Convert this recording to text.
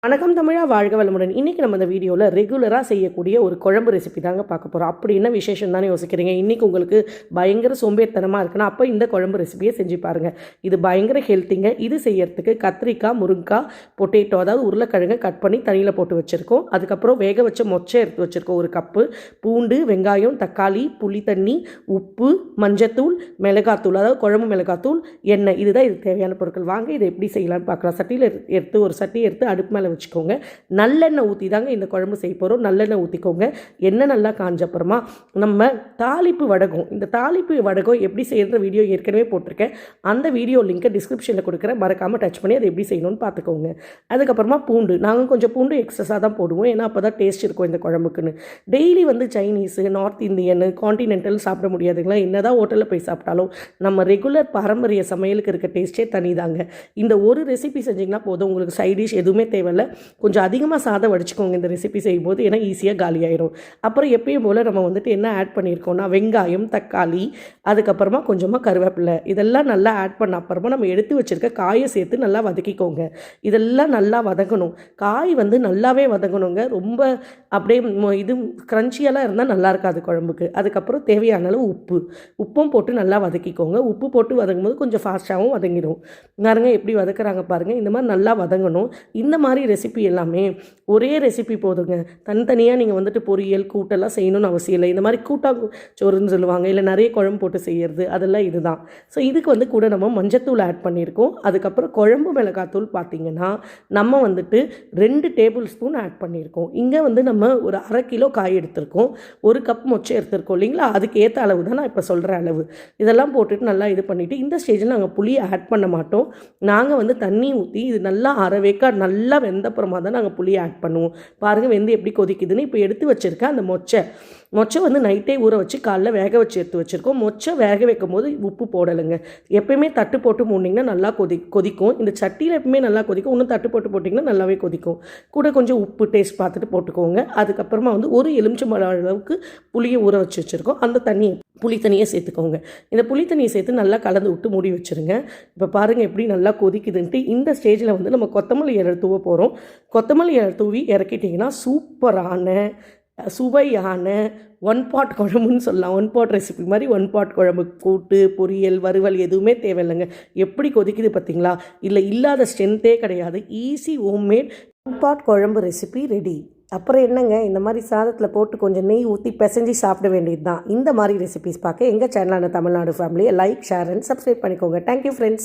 வணக்கம் தமிழா, வாழ்க வளமுடன். இன்றைக்கி நம்ம இந்த வீடியோவில் ரெகுலராக செய்யக்கூடிய ஒரு குழம்பு ரெசிபி தாங்க பார்க்க போகிறோம். அப்படி என்ன விசேஷம் தானே யோசிக்கிறீங்க? இன்றைக்கி உங்களுக்கு பயங்கர சோம்பேறித்தனமாக இருக்குன்னா அப்போ இந்த குழம்பு ரெசிபியை செஞ்சு பாருங்கள். இது பயங்கர ஹெல்த்திங்க. இது செய்யறதுக்கு கத்திரிக்காய், முருங்கைக்காய், பொட்டேட்டோ அதாவது உருளைக்கிழங்கு கட் பண்ணி தண்ணியில் போட்டு வச்சுருக்கோம். அதுக்கப்புறம் வேக வச்ச மொச்சை எடுத்து வச்சுருக்கோம் ஒரு கப்பு. பூண்டு, வெங்காயம், தக்காளி, புளி தண்ணி, உப்பு, மஞ்சத்தூள், மிளகாத்தூள் அதாவது குழம்பு மிளகாத்தூள், எண்ணெய். இதுதான் இது தேவையான பொருட்கள். வாங்க இதை எப்படி செய்யலான்னு பார்க்கலாம். சட்டியில் எடுத்து ஒரு சட்டி எடுத்து அடுப்பு மேலே வச்சுக்கோங்க. நல்லெண்ணெய் ஊற்றி தாங்க இந்த குழம்பு செய்ய போகிறோம். நல்லெண்ணெய் ஊற்றிக்கோங்க. எண்ணெய் நல்லா காஞ்ச அப்புறமா நம்ம தாளிப்பு வடகம், இந்த தாளிப்பு வடகம் எப்படி செய்யற வீடியோ ஏற்கனவே போட்டிருக்கேன். அந்த வீடியோ லிங்கை டிஸ்கிரிப்ஷனில் கொடுக்குறேன். மறக்காமல் டச் பண்ணி அதை எப்படி செய்யணும்னு பார்த்துக்கோங்க. அதுக்கப்புறமா பூண்டு, நாங்கள் கொஞ்சம் பூண்டு எக்ஸஸாக தான் போடுவோம். ஏன்னா அப்போ தான் டேஸ்ட் இருக்கும் இந்த குழம்புக்குன்னு. Daily Chinese, north Indian, continental சாப்பிட முடியாதுங்களா? என்னதான் ஹோட்டலில் போய் சாப்பிட்டாலும் நம்ம ரெகுலர் பாரம்பரிய சமையலுக்கு இருக்க டேஸ்ட்டே தனிதாங்க. இந்த ஒரு ரெசிபி செஞ்சிங்கன்னா போதும், உங்களுக்கு சைட் டிஷ் எதுவுமே தேவையில்லை. கொஞ்சம் அதிகமாக சாதம் வடிச்சுக்கோங்க இந்த ரெசிபி செய்யும்போது, ஏன்னா ஈஸியாக காலியாயிடும். அப்புறம் எப்பயும் போல் நம்ம என்ன ஆட் பண்ணியிருக்கோம்னா வெங்காயம், தக்காளி, அதுக்கப்புறமா கொஞ்சமாக கருவேப்பிலை, இதெல்லாம் நல்லா ஆட் பண்ண அப்புறமா நம்ம எடுத்து வச்சுருக்க காயை சேர்த்து நல்லா வதக்கிக்கோங்க. இதெல்லாம் நல்லா வதங்கணும். காய் நல்லாவே வதங்கணுங்க. ரொம்ப அப்படியே இது க்ரன்ச்சியெல்லாம் இருந்தால் நல்லா இருக்காது குழம்புக்கு. அதுக்கப்புறம் தேவையான அளவு உப்பும் போட்டு நல்லா வதக்கிக்கோங்க. உப்பு போட்டு வதங்கும்போது கொஞ்சம் ஃபாஸ்ட்டாகவும் வதங்கிடும். பாருங்க எப்படி வதக்குறாங்க பாருங்கள். இந்த மாதிரி நல்லா வதங்கணும். இந்த மாதிரி ரெசிபி எல்லாமே ஒரே ரெசிபி போதுங்க. தனித்தனியாக நீங்கள் பொரியல் கூட்டெல்லாம் செய்யணும்னு அவசியம் இல்லை. இந்த மாதிரி சோறுன்னு சொல்லுவாங்க, இல்லை நிறைய குழம்பு போட்டு செய்யறது, அதெல்லாம் இதுதான். ஸோ இதுக்கு கூட நம்ம மஞ்சத்தூள் ஆட் பண்ணியிருக்கோம். அதுக்கப்புறம் குழம்பு மிளகாத்தூள் பார்த்திங்கன்னா நம்ம 2 டேபிள் ஸ்பூன் ஆட் பண்ணியிருக்கோம். இங்கே நம்ம ஒரு 1/2 கிலோ காய் எடுத்திருக்கோம். 1 கப் மொச்சை எடுத்திருக்கோம் இல்லைங்களா? அதுக்கு ஏற்ற அளவு தான் நான் இப்போ சொல்கிற அளவு. இதெல்லாம் போட்டுட்டு நல்லா இது பண்ணிவிட்டு இந்த ஸ்டேஜில் நாங்கள் புளியை ஆட் பண்ண மாட்டோம். நாங்கள் தண்ணி ஊற்றி இது நல்லா அரைவேக்கா நல்லா வெந்தப்புறமா தான் நாங்கள் புளியை ஆட் பண்ணுவோம். பாருங்கள் வெந்து எப்படி கொதிக்குதுன்னு. இப்போ எடுத்து வச்சுருக்கேன் அந்த மொச்சை நைட்டே ஊற வச்சு காலைல வேக வச்சு எடுத்து வச்சுருக்கோம். மொச்சை வேக வைக்கும் போது உப்பு போடலைங்க. எப்பயுமே தட்டு போட்டு மூடிங்கன்னா நல்லா கொதிக்கும். இந்த சட்டியில் எப்பவுமே நல்லா கொதிக்கும். இன்னும் தட்டு போட்டு போட்டிங்கன்னா நல்லாவே கொதிக்கும். கூட கொஞ்சம் உப்பு டேஸ்ட் பார்த்துட்டு போட்டுக்கோங்க. அதுக்கப்புறமா ஒரு எலுமிச்சம்பழம் அளவுக்கு புளியை ஊற வச்சு வச்சுருக்கோம். அந்த புளி தண்ணியை சேர்த்துக்கோங்க. இந்த புளி தண்ணியை சேர்த்து நல்லா கலந்து விட்டு மூடி வச்சுருங்க. இப்போ பாருங்கள் எப்படி நல்லா கொதிக்குதுன்ட்டு. இந்த ஸ்டேஜில் நம்ம கொத்தமல்லி இலை தூவ போகிறோம். கொத்தமல்லி இலை தூவி இறக்கிட்டிங்கன்னா சூப்பரான சுவையான 1 பாட் குழம்புன்னு சொல்லலாம். 1 பாட் ரெசிபி மாதிரி 1 பாட் குழம்பு. கூட்டு, பொரியல், வறுவல் எதுவுமே தேவையில்லைங்க. எப்படி கொதிக்குது பார்த்தீங்களா? இல்லாத ஸ்ட்ரென்த்தே கிடையாது. ஈஸி ஹோம்மேட் 1 பாட் குழம்பு ரெசிபி ரெடி. அப்புறம் என்னங்க, இந்த மாதிரி சாதத்தில் போட்டு கொஞ்சம் நெய் ஊற்றி பிசைஞ்சு சாப்பிட வேண்டியது தான். இந்த மாதிரி ரெசிபிஸ் பார்க்க எங்கள் சேனலான தமிழ்நாடு ஃபேமிலியை லைக், ஷேர் அண்ட் சப்ஸ்கிரைப் பண்ணிக்கோங்க. Thank you friends.